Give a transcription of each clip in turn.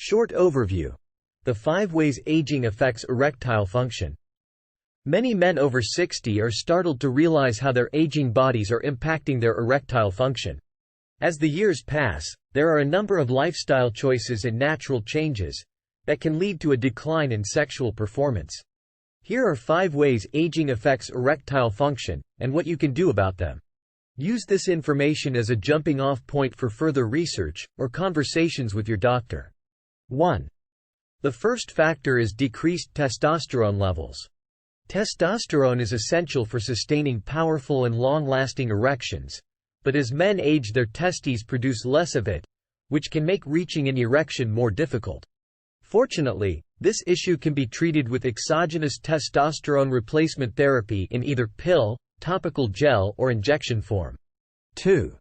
Short overview. The 5 ways aging affects erectile function. Many men over 60 are startled to realize how their aging bodies are impacting their erectile function. As the years pass, there are a number of lifestyle choices and natural changes that can lead to a decline in sexual performance. Here are 5 ways aging affects erectile function, and what you can do about them. Use this information as a jumping-off point for further research or conversations with your doctor. 1. The first factor is decreased testosterone levels. Testosterone is essential for sustaining powerful and long-lasting erections, but as men age their testes produce less of it, which can make reaching an erection more difficult. Fortunately, this issue can be treated with exogenous testosterone replacement therapy in either pill, topical gel or injection form. 2.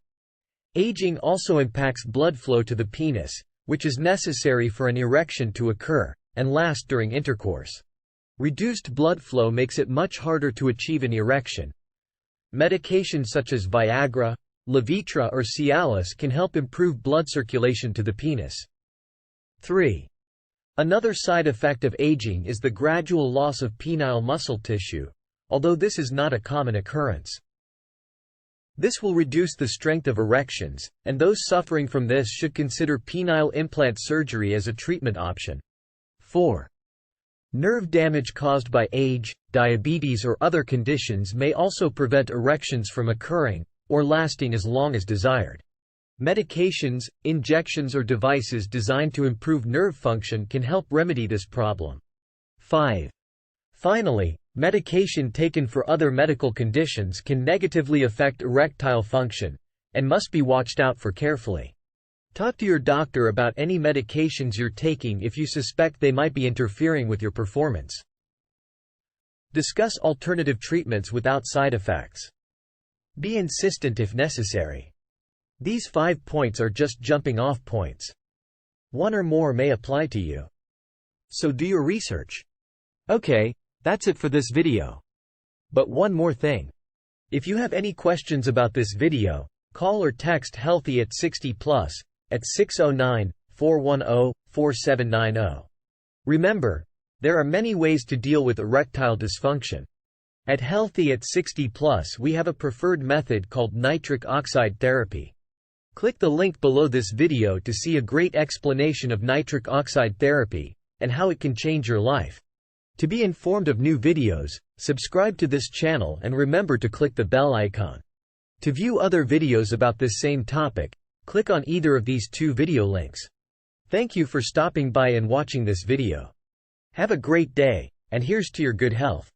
Aging also impacts blood flow to the penis, which is necessary for an erection to occur and last during intercourse. Reduced blood flow makes it much harder to achieve an erection. Medications such as Viagra, Levitra or Cialis can help improve blood circulation to the penis. 3. Another side effect of aging is the gradual loss of penile muscle tissue, although this is not a common occurrence. This will reduce the strength of erections, and those suffering from this should consider penile implant surgery as a treatment option. 4. Nerve damage caused by age, diabetes or other conditions may also prevent erections from occurring or lasting as long as desired. Medications, injections or devices designed to improve nerve function can help remedy this problem. 5. Finally, medication taken for other medical conditions can negatively affect erectile function, and must be watched out for carefully. Talk to your doctor about any medications you're taking if you suspect they might be interfering with your performance. Discuss alternative treatments without side effects. Be insistent if necessary. These 5 points are just jumping-off points. One or more may apply to you. So do your research. Okay, that's it for this video. But one more thing. If you have any questions about this video, call or text Healthy at 60+ at 609-410-4790. Remember, there are many ways to deal with erectile dysfunction. At Healthy at 60+, we have a preferred method called nitric oxide therapy. Click the link below this video to see a great explanation of nitric oxide therapy and how it can change your life. To be informed of new videos, subscribe to this channel and remember to click the bell icon. To view other videos about this same topic, click on either of these 2 video links. Thank you for stopping by and watching this video. Have a great day, and here's to your good health.